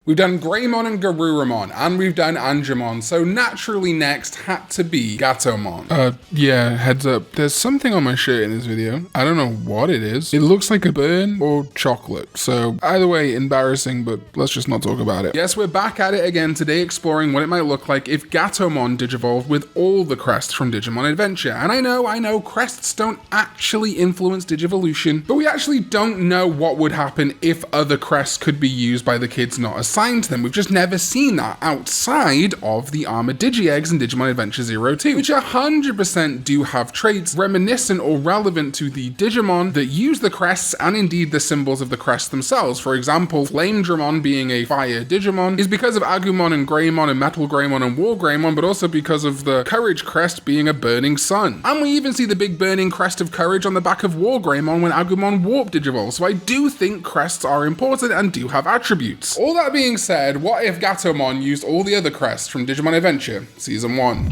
We've done Greymon and Garurumon, and we've done Angemon, so naturally next had to be Gatomon. Yeah, heads up. There's something on my shirt in this video. I don't know what it is. It looks like a burn or chocolate, so either way, embarrassing, but let's just not talk about it. Yes, we're back at it again today, exploring what it might look like if Gatomon digivolved with all the crests from Digimon Adventure. And I know, crests don't actually influence Digivolution, but we actually don't know what would happen if other crests could be used by the kids not assigned to them. We've just never seen that outside of the Armored Digi-Eggs in Digimon Adventure 02, which 100% do have traits reminiscent or relevant to the Digimon that use the crests and indeed the symbols of the crests themselves. For example, Flamedramon being a fire Digimon is because of Agumon and Greymon and Metal Greymon and War Greymon, but also because of the Courage crest being a burning sun. And we even see the big burning crest of Courage on the back of War Greymon when Agumon Warp Digivolves, so I do think crests are important and do have attributes. All that being said, what if Gatomon used all the other crests from Digimon Adventure Season 1?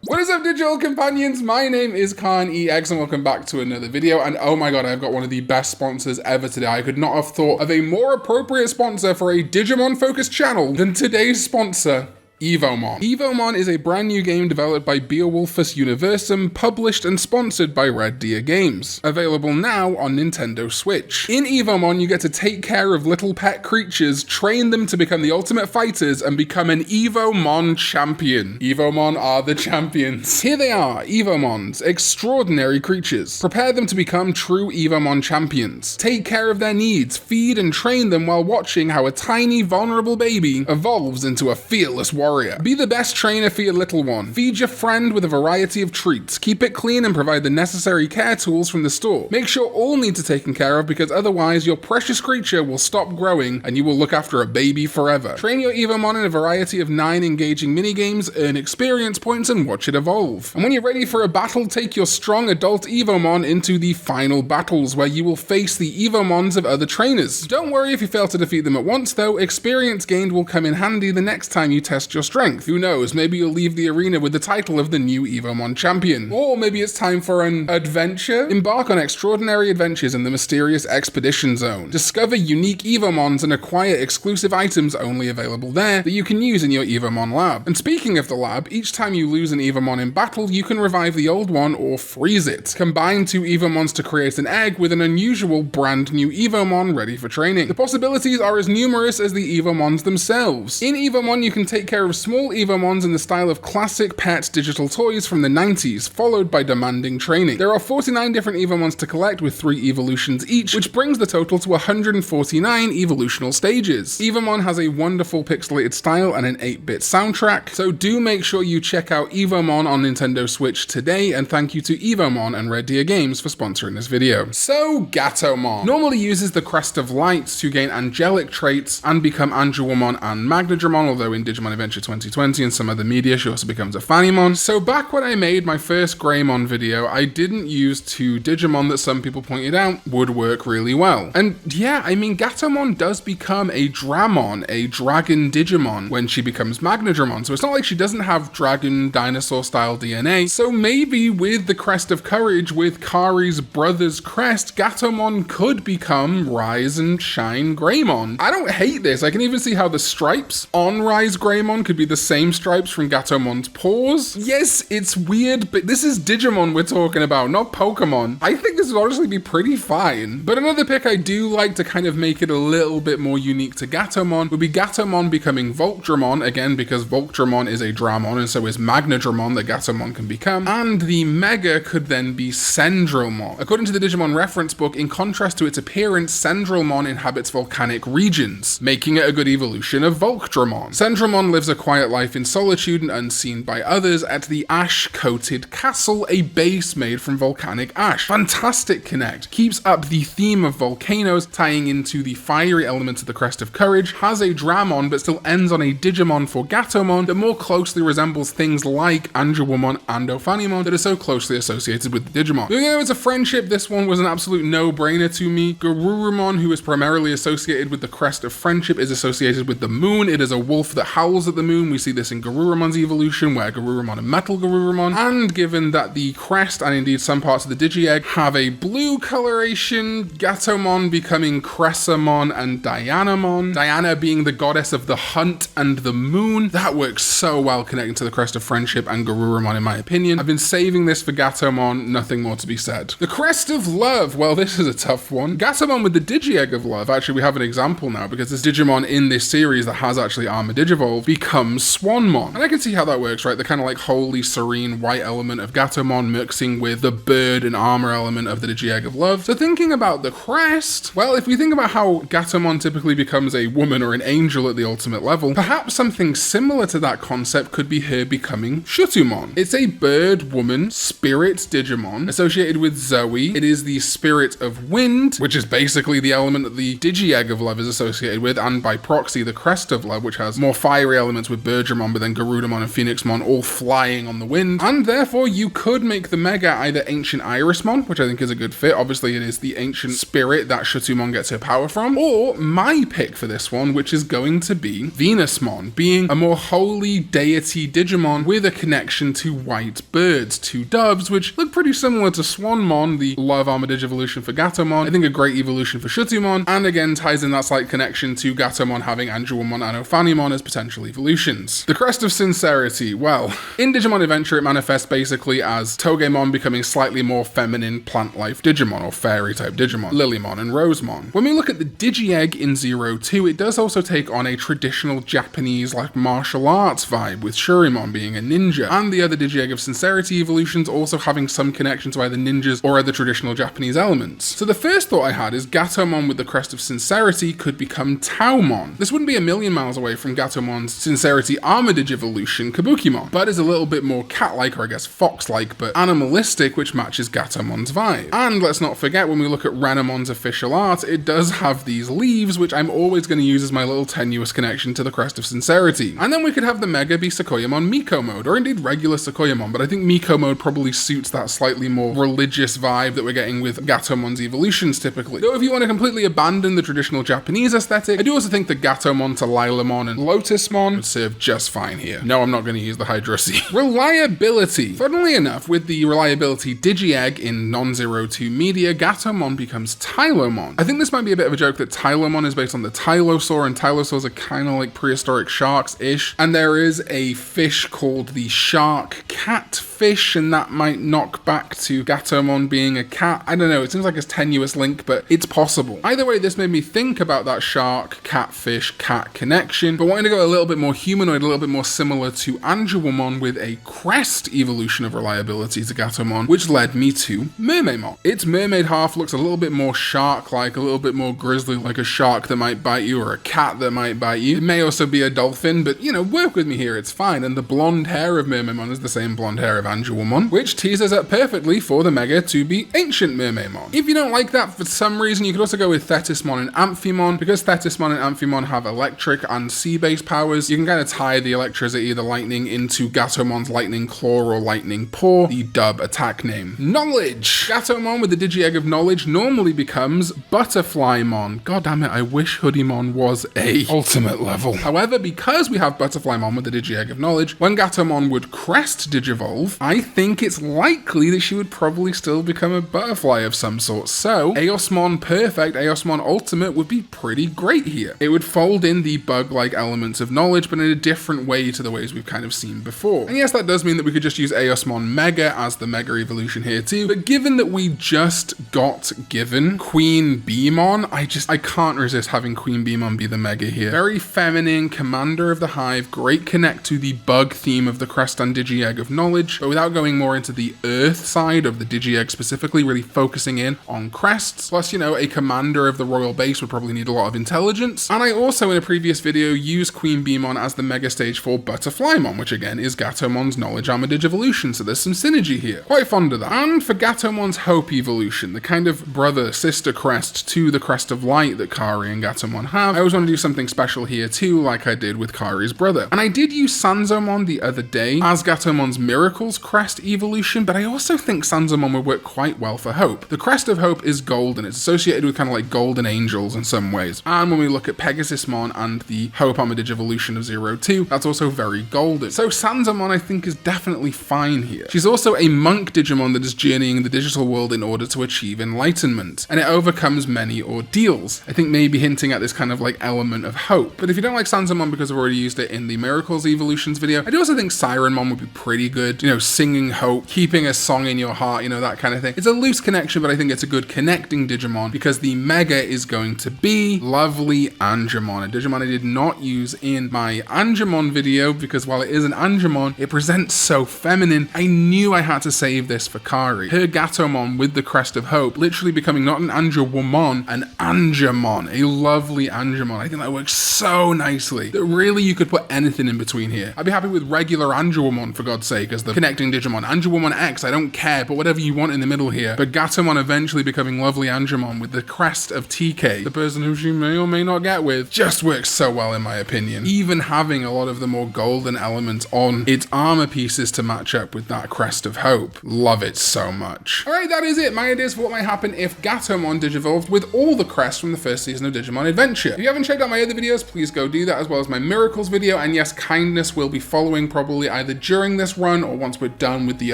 What is up, digital companions? My name is Karn EX and welcome back to another video. And oh my god, I've got one of the best sponsors ever today. I could not have thought of a more appropriate sponsor for a Digimon focused channel than today's sponsor, Evomon. Evomon is a brand new game developed by Beowulfus Universum, published and sponsored by Red Deer Games. Available now on Nintendo Switch. In Evomon, you get to take care of little pet creatures, train them to become the ultimate fighters, and become an Evomon champion. Evomon are the champions. Here they are, Evomons, extraordinary creatures. Prepare them to become true Evomon champions. Take care of their needs, feed and train them while watching how a tiny, vulnerable baby evolves into a fearless warrior. Be the best trainer for your little one. Feed your friend with a variety of treats. Keep it clean and provide the necessary care tools from the store. Make sure all needs are taken care of because otherwise your precious creature will stop growing and you will look after a baby forever. Train your Evomon in a variety of 9 engaging minigames, earn experience points and watch it evolve. And when you're ready for a battle, take your strong adult Evomon into the final battles where you will face the Evomons of other trainers. Don't worry if you fail to defeat them at once though, experience gained will come in handy the next time you test your strength. Who knows, maybe you'll leave the arena with the title of the new Evomon champion. Or maybe it's time for an adventure? Embark on extraordinary adventures in the mysterious Expedition Zone. Discover unique Evomons and acquire exclusive items only available there that you can use in your Evomon lab. And speaking of the lab, each time you lose an Evomon in battle, you can revive the old one or freeze it. Combine 2 Evomons to create an egg with an unusual brand new Evomon ready for training. The possibilities are as numerous as the Evomons themselves. In Evomon, you can take care of small Evomons in the style of classic pet digital toys from the 90s, followed by demanding training. There are 49 different Evomons to collect with 3 evolutions each, which brings the total to 149 evolutional stages. Evomon has a wonderful pixelated style and an 8-bit soundtrack, so do make sure you check out Evomon on Nintendo Switch today, and thank you to Evomon and Red Deer Games for sponsoring this video. So, Gatomon normally uses the Crest of Light to gain angelic traits and become Angemon and Magnadramon, although in Digimon Adventure 2020 and some other media she also becomes a Fanimon. So back when I made my first Greymon video, I didn't use 2 Digimon that some people pointed out would work really well. And yeah, I mean, Gatomon does become a Dramon, a dragon Digimon, when she becomes Magnadramon, so it's not like she doesn't have dragon dinosaur style DNA. So maybe with the Crest of Courage, with Kari's brother's crest, Gatomon could become Rise and Shine Greymon. I don't hate this. I can even see how the stripes on Rise Greymon could be the same stripes from Gatomon's paws. Yes, it's weird, but this is Digimon we're talking about, not Pokemon. I think this would honestly be pretty fine. But another pick I do like to kind of make it a little bit more unique to Gatomon would be Gatomon becoming Voltdramon, again because Voltdramon is a Dramon and so is Magnadramon that Gatomon can become, and the Mega could then be Sendromon. According to the Digimon reference book, in contrast to its appearance, Sendromon inhabits volcanic regions, making it a good evolution of Voltdramon. Sendromon lives a quiet life in solitude and unseen by others at the ash-coated castle, a base made from volcanic ash. Fantastic connect. Keeps up the theme of volcanoes, tying into the fiery elements of the Crest of Courage, has a Dramon but still ends on a Digimon for Gatomon that more closely resembles things like Angemon and Ophanimon that are so closely associated with the Digimon. Moving over to friendship, this one was an absolute no-brainer to me. Garurumon, who is primarily associated with the Crest of Friendship, is associated with the moon. It is a wolf that howls at the the moon. We see this in Garurumon's evolution, where Garurumon and Metal Garurumon, and given that the crest and indeed some parts of the Digi-Egg have a blue coloration, Gatomon becoming Cressamon and Dianamon, Diana being the goddess of the hunt and the moon. That works so well connecting to the crest of friendship and Garurumon in my opinion. I've been saving this for Gatomon, nothing more to be said. The crest of love, well this is a tough one. Gatomon with the Digi-Egg of love, actually we have an example now because this Digimon in this series that has actually Armor Digivolved becomes Swanmon. And I can see how that works, right? The kind of like holy, serene, white element of Gatomon mixing with the bird and armor element of the Digi-Egg of love. So thinking about the crest, well, if we think about how Gatomon typically becomes a woman or an angel at the ultimate level, perhaps something similar to that concept could be her becoming Shutumon. It's a bird woman spirit Digimon associated with Zoe. It is the spirit of wind, which is basically the element that the Digi-Egg of love is associated with, and by proxy the crest of love, which has more fiery elements with Birdramon, but then Garudamon and Phoenixmon all flying on the wind. And therefore you could make the Mega either Ancient Irismon, which I think is a good fit. Obviously it is the ancient spirit that Shutumon gets her power from, or my pick for this one, which is going to be Venusmon, being a more holy deity Digimon with a connection to white birds, to doves, which look pretty similar to Swanmon, the love armor digivolution for Gatomon. I think a great evolution for Shutumon, and again ties in that slight connection to Gatomon having Angelwomon and Ophanimon as potential evolutions. The crest of Sincerity, well, in Digimon Adventure it manifests basically as Togemon becoming slightly more feminine plant life Digimon, or fairy type Digimon, Lilymon and Rosemon. When we look at the Digi-Egg in 02, it does also take on a traditional Japanese like martial arts vibe, with Shurimon being a ninja, and the other Digi-Egg of Sincerity evolutions also having some connection to either ninjas or other traditional Japanese elements. So the first thought I had is Gatomon with the crest of Sincerity could become Taumon. This wouldn't be a million miles away from Gatomon's Sincerity armor digivolution Kabukimon, but is a little bit more cat-like, or I guess fox-like, but animalistic, which matches Gatomon's vibe. And let's not forget, when we look at Renamon's official art, it does have these leaves, which I'm always going to use as my little tenuous connection to the crest of Sincerity. And then we could have the Mega be Sequoiamon Miko mode, or indeed regular Sequoiamon, but I think Miko mode probably suits that slightly more religious vibe that we're getting with Gatomon's evolutions typically. Though if you want to completely abandon the traditional Japanese aesthetic, I do also think the Gatomon to Lilamon and Lotusmon would serve just fine here. No, I'm not going to use the Hydrosi. Reliability. Funnily enough, with the reliability Digi-Egg in non-02 media, Gatomon becomes Tylomon. I think this might be a bit of a joke that Tylomon is based on the Tylosaur, and Tylosaurs are kind of like prehistoric sharks-ish, and there is a fish called the shark catfish, and that might knock back to Gatomon being a cat. I don't know, it seems like a tenuous link, but it's possible. Either way, this made me think about that shark, catfish, cat connection, but wanting to go a little bit more humanoid, a little bit more similar to Angelwomon with a crest evolution of reliability to Gatomon, which led me to Mermaidmon. Its mermaid half looks a little bit more shark-like, a little bit more grizzly, like a shark that might bite you or a cat that might bite you. It may also be a dolphin, but you know, work with me here, it's fine. And the blonde hair of Mermaidmon is the same blonde hair of Angelwomon, which teases up perfectly for the Mega to be Ancient Mermaidmon. If you don't like that for some reason, you could also go with Thetismon and Amphimon. Because Thetismon and Amphimon have electric and sea-based powers, you can kind of tie the electricity, the lightning, into Gatomon's Lightning Claw or Lightning Paw, the dub attack name. Knowledge! Gatomon with the Digi-Egg of Knowledge normally becomes Butterflymon. God damn it, I wish Hoodiemon was a ultimate level. However, because we have Butterflymon with the Digi-Egg of Knowledge, when Gatomon would crest Digivolve, I think it's likely that she would probably still become a butterfly of some sort. So, Eosmon Perfect, Eosmon Ultimate would be pretty great here. It would fold in the bug-like elements of knowledge, but in a different way to the ways we've kind of seen before. And yes, that does mean that we could just use Eosmon Mega as the Mega evolution here too, but given that we just got given Queen Beemon, I can't resist having Queen Beemon be the Mega here. Very feminine, commander of the hive, great connect to the bug theme of the Crest and Digi-Egg of Knowledge, but without going more into the Earth side of the Digi-Egg specifically, really focusing in on crests. Plus, you know, a commander of the royal base would probably need a lot of intelligence. And I also, in a previous video, used Queen Beemon as the Mega stage for Butterflymon, which again is Gatomon's Knowledge Armor Digivolution, so there's some synergy here. Quite fond of that. And for Gatomon's Hope evolution, the kind of brother-sister crest to the Crest of Light that Kari and Gatomon have, I always want to do something special here too, like I did with Kari's brother. And I did use Sanzomon the other day as Gatomon's Miracles crest evolution, but I also think Sanzomon would work quite well for Hope. The Crest of Hope is golden, it's associated with kind of like golden angels in some ways. And when we look at Pegasusmon and the Hope Armor Digivolution of Abergele Road 2. That's also very golden. So Sansamon, I think, is definitely fine here. She's also a monk Digimon that is journeying in the digital world in order to achieve enlightenment, and it overcomes many ordeals. I think maybe hinting at this kind of like element of hope. But if you don't like Sansamon because I've already used it in the Miracles Evolutions video, I do also think Sirenmon would be pretty good. You know, singing hope, keeping a song in your heart, you know, that kind of thing. It's a loose connection, but I think it's a good connecting Digimon because the Mega is going to be lovely Angemon, a Digimon I did not use in my Angemon video because while it is an Angemon, it presents so feminine. I knew I had to save this for Kari. Her Gatomon with the Crest of Hope, literally becoming not an Angemon, an Angemon, a lovely Angemon. I think that works so nicely that really you could put anything in between here. I'd be happy with regular Angemon for God's sake as the connecting Digimon. Angemon X, I don't care, but whatever you want in the middle here. But Gatomon eventually becoming lovely Angemon with the Crest of TK, the person who she may or may not get with, just works so well in my opinion. Even having a lot of the more golden elements on its armor pieces to match up with that Crest of Hope. Love it so much. Alright, that is it. My ideas for what might happen if Gatomon Digivolved with all the crests from the first season of Digimon Adventure. If you haven't checked out my other videos, please go do that, as well as my Miracles video, and yes, Kindness will be following probably either during this run or once we're done with the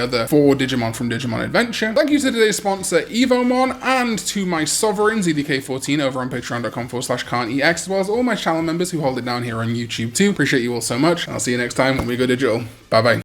other 4 Digimon from Digimon Adventure. Thank you to today's sponsor, Evomon, and to my sovereign, ZDK14, over on patreon.com/Karn EX, as well as all my channel members who hold it down here on YouTube too. Appreciate you all so much, and I'll see you next time when we go digital. Bye bye.